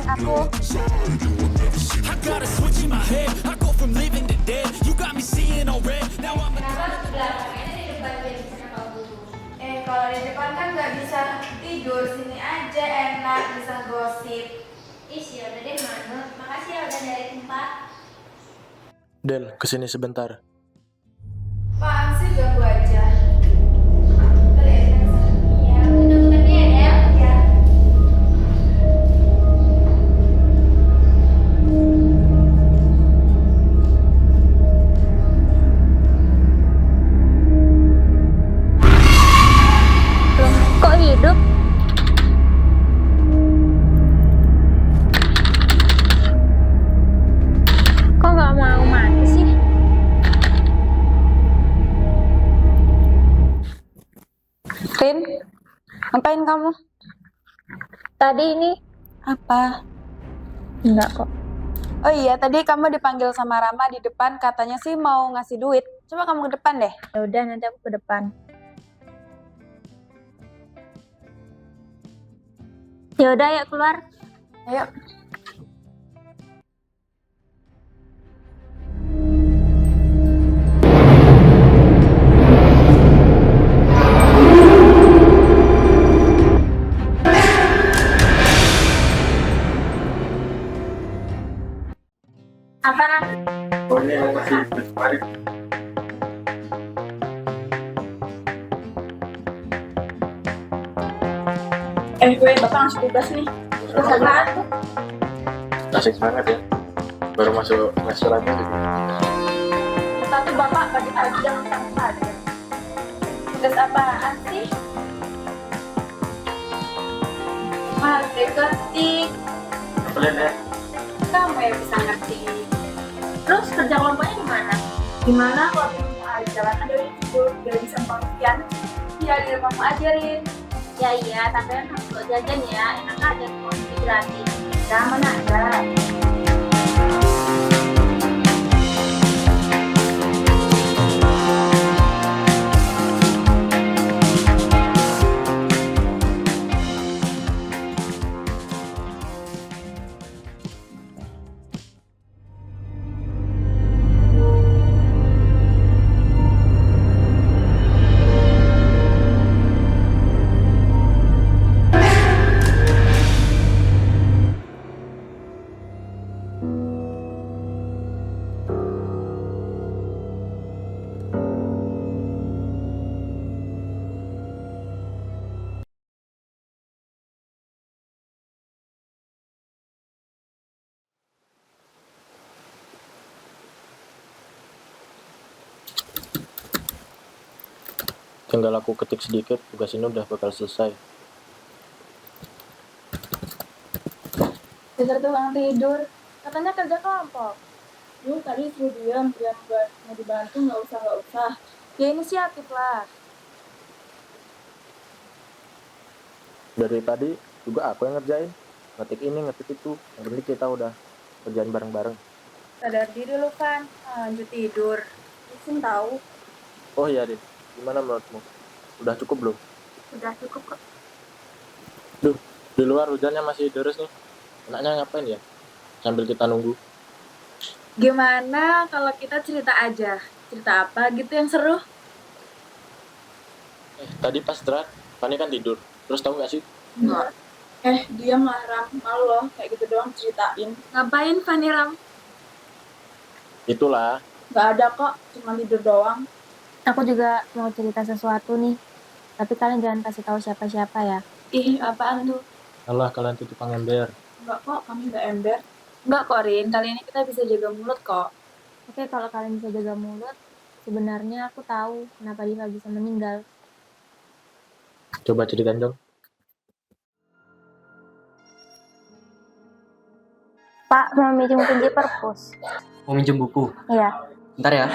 aku. I got a switch in my head. I go from living to dead. You got me seeing all red. Now I'm Kenapa di belakangnya di depan dia bisa kalau dulu? Kalau di depan kan nggak bisa tidur, sini aja enak bisa gosip. Ih, ya udah deh Manu. Makasih ya udah dari tempat. Del, kesini sebentar. Apaan sih ganggu aja? Bentar ya, kita kesana. Iya, udah bukan dia ya, Del? Iya. Kok hidup? Kok nggak mau mati sih? Rin, ngapain kamu? Tadi ini Apa? enggak kok. Oh iya, tadi kamu dipanggil sama Rama di depan, katanya sih mau ngasih duit. Coba kamu ke depan deh. Ya udah nanti aku ke depan. Ya udah ya keluar. Ayo. Apa Ram? Gue bapak ngasih tugas nih. Tugas apaan? Asik banget ya. Baru masuk restoran aja. Satu bapak pagi-pagi udah ngutang aja. Tugas apaan sih? Mari ketik. Kalian ya? Kamu yang bisa ngerti. Terus kerja kelompoknya gimana? Gimana kalau di jalan ada itu gak bisa pengertian? Iya, di rumahmu ajarin. Ya iya, tapi kan harus buat jajan ya. Enak aja kalau beli gratis. Nah, mana ada? Tinggal aku ketik sedikit, tugas ini udah bakal selesai. Dasar tukang tidur. Katanya kerja kelompok. Lu tadi suruh diam, biar mau dibantu nggak usah. Ya inisiatif lah. Dari tadi juga aku yang ngerjain. Ngetik ini, ngetik itu. Yang penting kita udah kerjaan bareng-bareng. Sadar diri lu kan, lanjut tidur. Isin tahu. Oh iya, Din. Gimana menurutmu? Udah cukup belum? Udah cukup kok. Duh, di luar hujannya masih deres nih. Enaknya ngapain ya? Sambil kita nunggu. Gimana kalau kita cerita aja? Cerita apa gitu yang seru? Tadi pas istirahat, Fani kan tidur. Terus tahu gak sih? Enggak. Diam lah Ram, malu loh kayak gitu doang ceritain. Ngapain Fanny Ram? Itulah. Nggak ada kok, cuma tidur doang. Aku juga mau cerita sesuatu nih. Tapi kalian jangan kasih tahu siapa-siapa ya. Ih, apaan tuh? Alah, kalian tuh tukang ember. Enggak kok, kami nggak ember. Enggak kok Rin, kali ini kita bisa jaga mulut kok. Oke, kalau kalian bisa jaga mulut, sebenarnya aku tahu kenapa Diva bisa meninggal. Coba ceritain dong. Pak, mau minjem kunci perpus. Mau minjem buku? Iya. Bentar ya.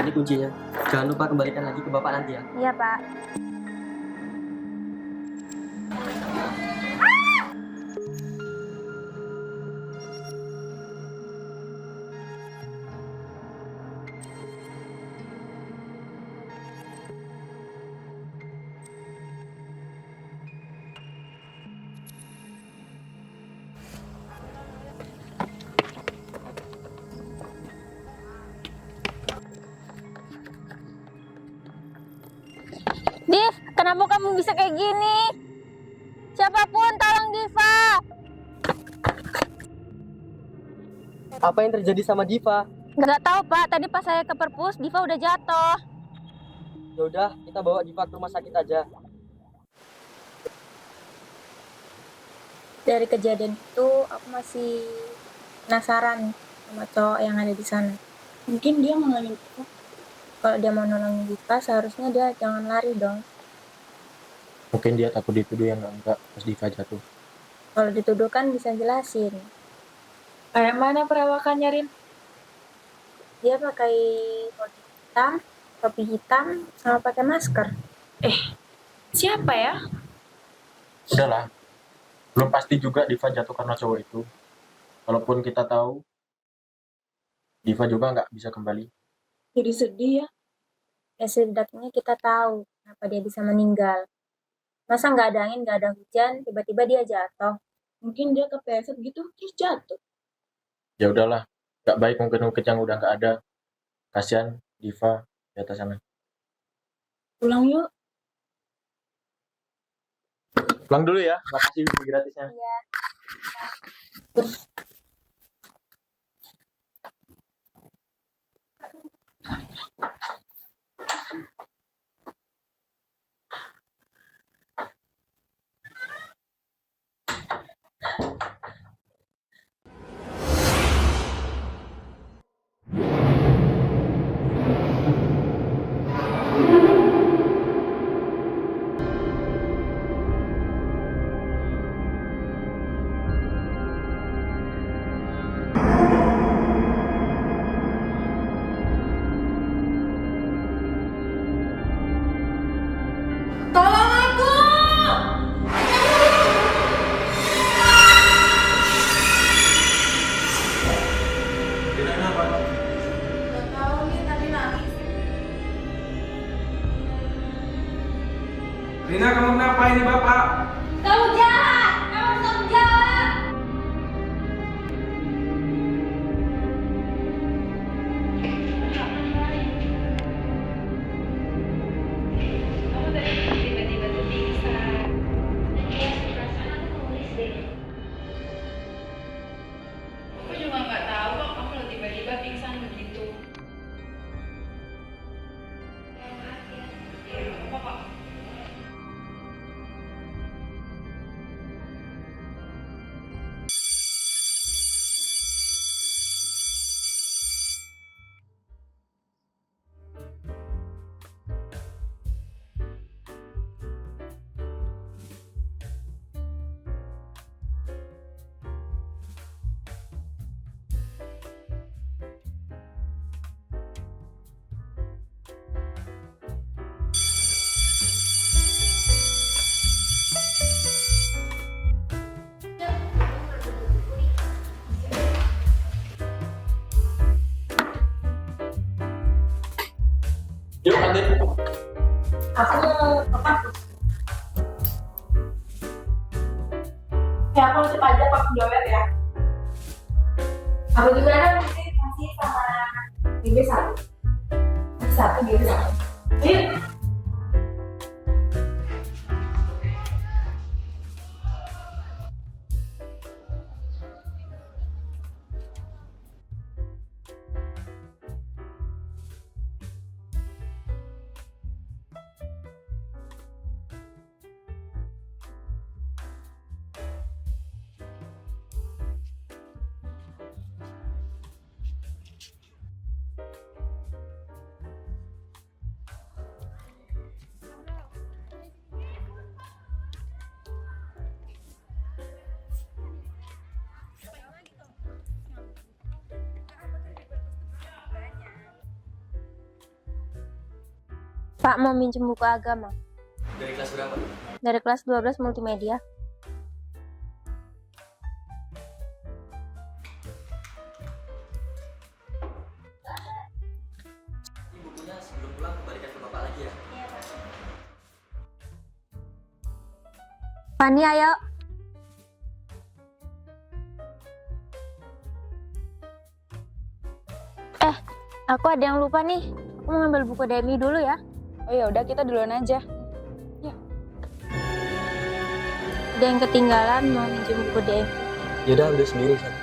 Ini kuncinya. Jangan lupa kembalikan lagi ke Bapak nanti ya. Iya, Pak. Div, kenapa kamu bisa kayak gini? Siapapun tolong Diva. Apa yang terjadi sama Diva? Nggak tahu Pak, tadi pas saya ke perpus Diva udah jatuh. Ya udah, kita bawa Diva ke rumah sakit aja. Dari kejadian itu aku masih penasaran sama cowok yang ada di sana. Mungkin dia nolongin kita. Kalau dia mau nolongin Diva, seharusnya dia jangan lari dong. Mungkin dia takut dituduh yang enggak pas Diva jatuh. Kalau dituduh kan bisa jelasin. Kayak mana perawakannya, Rin? Dia pakai topi hitam, sama pakai masker. Siapa ya? Udahlah, belum pasti juga Diva jatuh karena cowok itu. Kalaupun kita tahu, Diva juga nggak bisa kembali. Jadi sedih ya. Ya setidaknya kita tahu kenapa dia bisa meninggal. Masa nggak ada angin, nggak ada hujan, tiba-tiba dia jatuh. Mungkin dia kepleset gitu, terus jatuh. Ya udahlah, nggak baik mungkin yang udah nggak ada. Kasihan Diva di atas sana. Pulang yuk. Pulang dulu ya, makasih beli gratisnya. Iya. Tolong aku! Gak tahu nih, tadi nangis. Rina, kamu kenapa ini bapak? Kamu jahat! Kamu harus tanggung jawab! Kamu tadi tiba-tiba tuh pingsan. Dan dia perasaan aku nulis deh. Aku juga nggak tahu kok kamu lo tiba-tiba pingsan begitu. Maaf ya. Iya, nggak apa-apa kok. Yuk, Andin. Aku ke kampus. Ya, aku nitip aja Pak penjawab ya. Aku juga ada masih sama GB1. Satu GB1. Yuk. Pak mau minjem buku agama Dari kelas berapa? dari kelas 12 multimedia. Ini bukunya sebelum pulang kembalikan ke bapak lagi ya. Fani, ayo. Aku ada yang lupa nih. Aku mau ngambil buku Demi dulu ya. Oh ya udah kita duluan aja. ada yang ketinggalan mau minjem buku DM. Yaudah, ambil sendiri sana.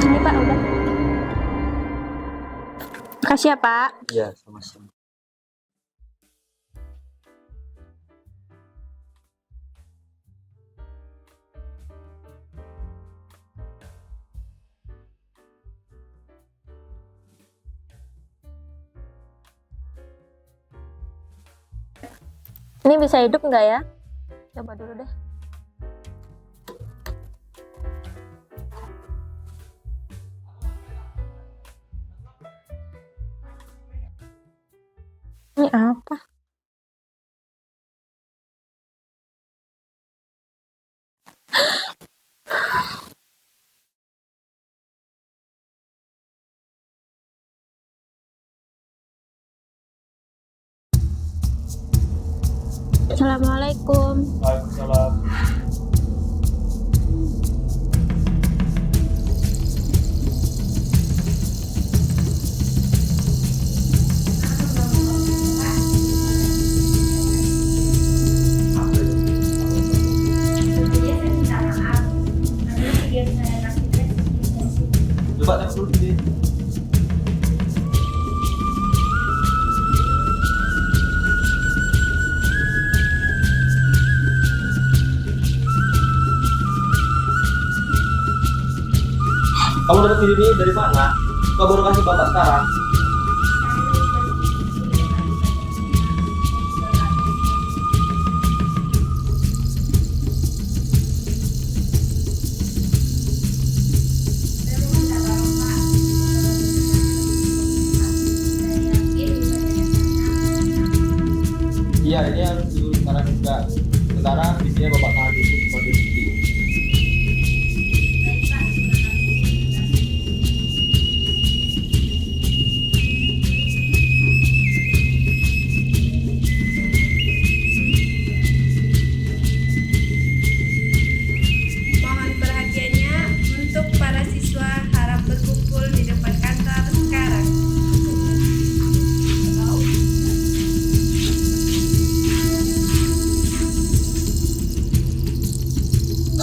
Ini Pak, udah. Makasih ya Pak. Iya, sama-sama. Ini bisa hidup nggak ya? Coba dulu deh. Ini apa? Assalamualaikum. Waalaikumsalam. Dia saya minta maaf karena video saya kasih tes. Coba tengok dulu deh. Kamu dapat video ini dari mana? Kau baru kasih bapak sekarang? Iya, ini harus dulu sekarang juga. Sekarang di sini bapak tahan itu sebagai bukti. Mohon perhatiannya untuk para siswa harap berkumpul di depan kantor sekarang.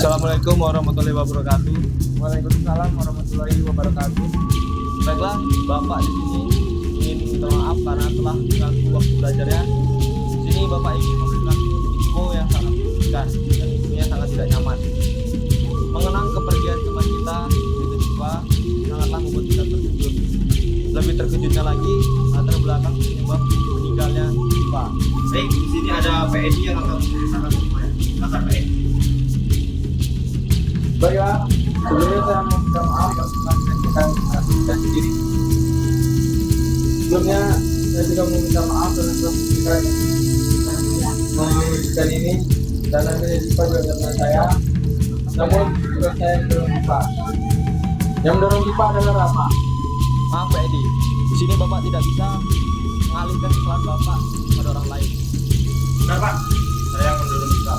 Assalamualaikum warahmatullahi wabarakatuh. Waalaikumsalam warahmatullahi wabarakatuh. Baiklah, bapak di sini ingin minta maaf karena telah mengganggu waktu belajarnya. Di sini bapak ingin memberikan info yang sangat menyedihkan dan infonya sangat tidak nyaman. Mengenang kepergian teman kita, yaitu Diva, sangatlah membuat kita terkejut. Lebih terkejutnya lagi, latar belakang penyebab meninggalnya Diva. Baik, di sini ada PNI yang akan menceritakan semuanya. Silakan PNI. Baiklah, sebelumnya saya mau minta maaf atas kesalahan saya sendiri. Sebelumnya saya juga mau minta maaf karena telah memberikan ini dan akhirnya Diva juga dengan saya. Namun juga saya belum lupa. Yang mendorong Diva adalah Rama. Maaf Pak Edi, di sini bapak tidak bisa mengalihkan kesalahan bapak pada orang lain. Benar Pak, saya yang mendorong Diva.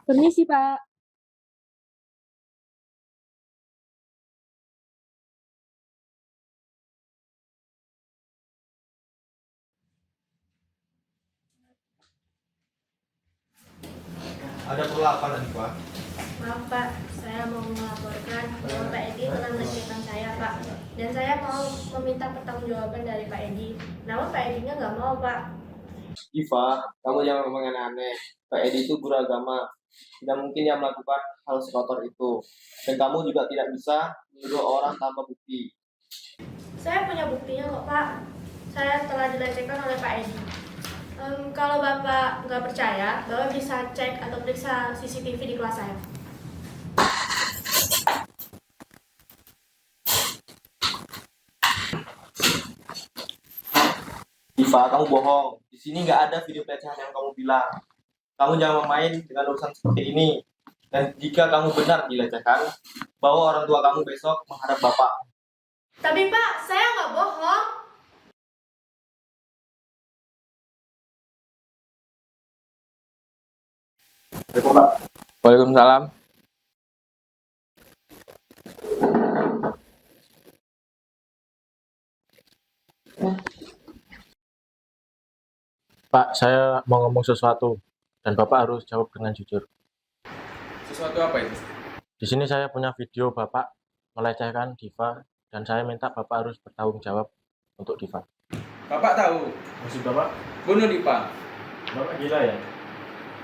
Permisi, Pak. Ada perlu apa tadi Pak? Maaf Pak, saya mau melaporkan bahwa Pak Edi telah melecehkan saya Pak. Dan saya mau meminta pertanggungjawaban dari Pak Edi. Namun Pak Edinya nggak mau Pak. Diva, kamu jangan ngomong aneh-aneh. Pak Edi itu guru agama. Tidak mungkin dia melakukan hal sekotor itu. Dan kamu juga tidak bisa menuduh orang tanpa bukti. Saya punya buktinya kok Pak. Saya telah dilecehkan oleh Pak Edi. Kalau Bapak nggak percaya, Bapak bisa cek atau periksa CCTV di kelas saya. Diva, kamu bohong. Di sini nggak ada video pelecehan yang kamu bilang. Kamu jangan main dengan urusan seperti ini. Dan jika kamu benar dilecehkan, bawa orang tua kamu besok menghadap Bapak. Tapi Pak, saya nggak bohong. Waalaikumsalam. Pak, saya mau ngomong sesuatu dan Bapak harus jawab dengan jujur. Sesuatu apa itu? Di sini saya punya video Bapak melecehkan Diva dan saya minta Bapak harus bertanggung jawab untuk Diva. Bapak tahu, Maksud Bapak? bunuh Diva. Bapak gila ya?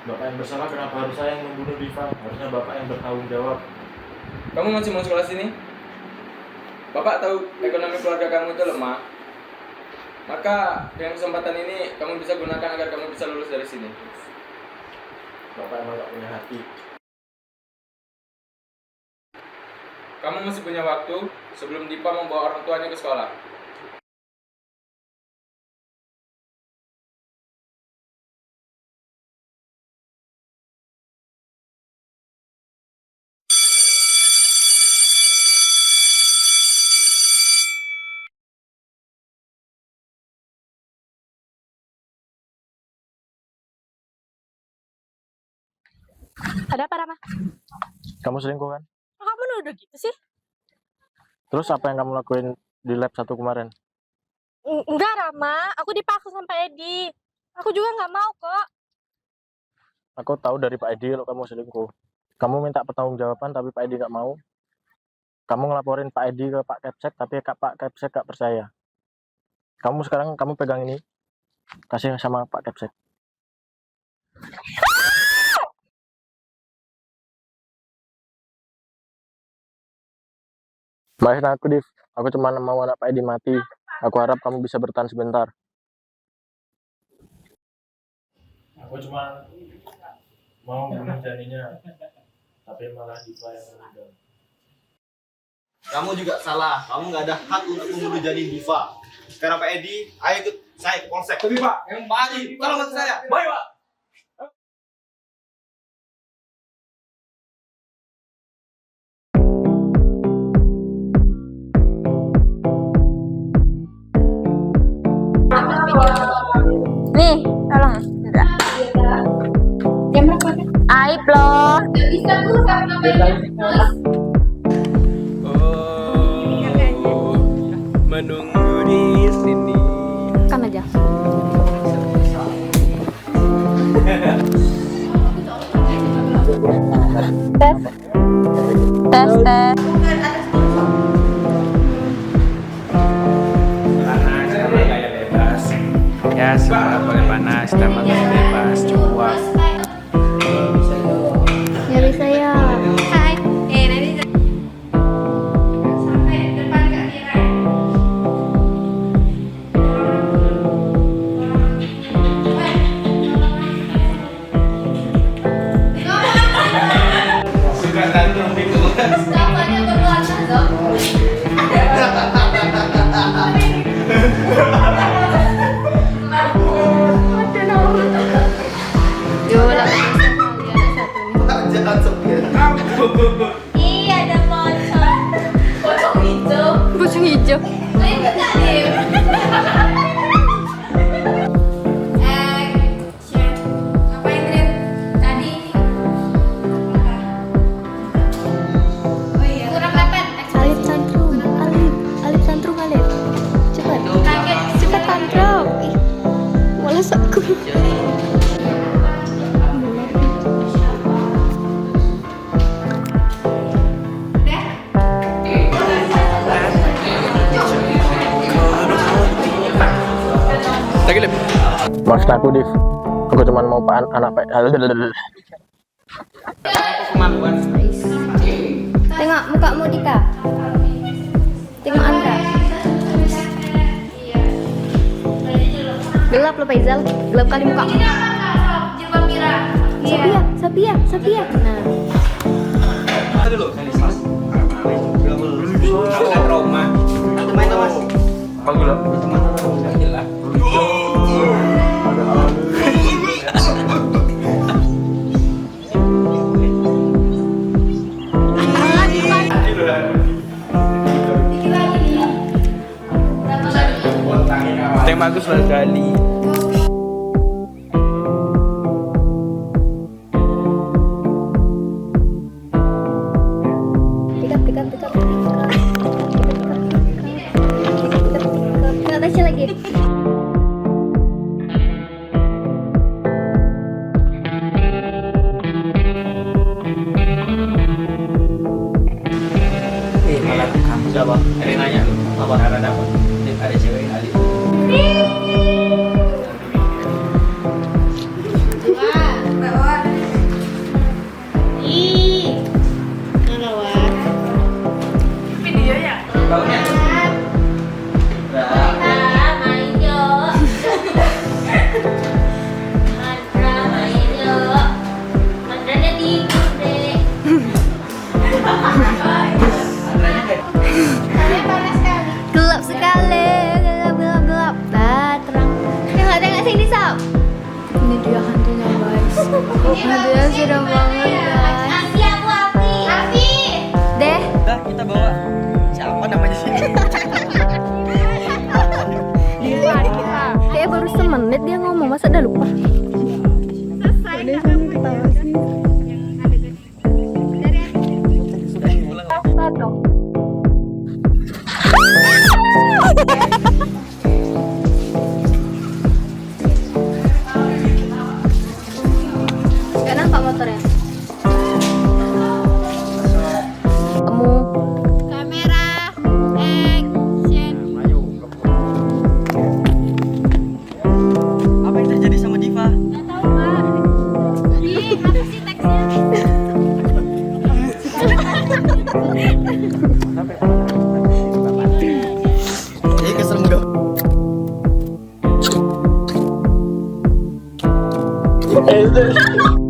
Bapak yang bersalah, kenapa harus saya yang membunuh Diva? Harusnya Bapak yang bertanggung jawab. Kamu masih mau sekolah sini? Bapak tahu ekonomi keluarga kamu itu lemah. Maka dengan kesempatan ini kamu bisa gunakan agar kamu bisa lulus dari sini. Bapak emang gak punya hati. Kamu masih punya waktu sebelum Diva membawa orang tuanya ke sekolah. Ada apa, Rama? Kamu selingkuh kan? Kok kamu nuduh gitu sih? Terus apa yang kamu lakuin di lab 1 kemarin? Enggak, Rama. Aku dipaksa sama Edi. Aku juga nggak mau kok. Aku tahu dari Pak Edi kalau kamu selingkuh. Kamu minta pertanggungjawaban tapi Pak Edi gak mau. Kamu ngelaporin Pak Edi ke Pak Kepsek tapi Pak Kepsek gak percaya. Sekarang kamu pegang ini, kasih sama Pak Kepsek. Maafin aku, Div. Aku cuma mau anak Pak Edi mati. Aku harap kamu bisa bertahan sebentar. Aku cuma mau bunuh janinnya, tapi malah Diva yang meninggal. Kamu juga salah. Kamu nggak ada hak untuk membunuh janin Diva. Sekarang Pak Edi, ayo ikut saya ke polsek. Tapi Pak, yang Pak Edi, tolong bantu saya. Baik, Pak. Nih, tolong. Enggak. Aib loh. Gak bisa tuh karena oh, menunggu di sini. Kan aja. Tes. Panas sama gaya bebas. Ya semua boleh panas sama gaya bebas. Cuak. Ya bisa ya. Hai, nanti sampai depan Kak Kira. Suka tantrum gitu. Kapannya berwarna dong? Jangan sepir. Iya, ada pocong. Pocong hijau. Pocong hijau. Lo ikut gak, Dim? Action. Ngapain, Rin? Tadi. Oh iya. Kurang kapan? Alif tantrum. Alif tantrum Alif. Cepat. Kaget. Cepat tantrum. Ih, malas aku. Lagi lep. Maafin aku, Div. Aku cuma mau anak Pak. Kemampuan. Tengok mukamu Dika. Tengok Andra. Gelap lo Faizal, gelap kali muka. Jilbab Mira. Sapia. Nah, Tadi lo. Agak trauma. Teman Mas. Panggil lah. Gila. Yang bagus lah sekali. tikap. Nggak Tasya lagi. Malah kamu siapa? Ada nanya lu. Apa? Ada dapat. Ada cewek kali. Baunya. Gelap sekali, gelap. Nah, terang. Tengok sini Sab. Ini dia hantunya guys. Hantunya serem banget guys. Api. Deh, Udah kita bawa. Siapa namanya sini? kayak baru semenit dia ngomong, masa udah lupa? Gak nampak motornya. Kamu Kamera. Action. Apa yang terjadi sama Diva? Nggak tahu, Pak. Ih, apa sih teksnya? Ini keserem gak? Eh,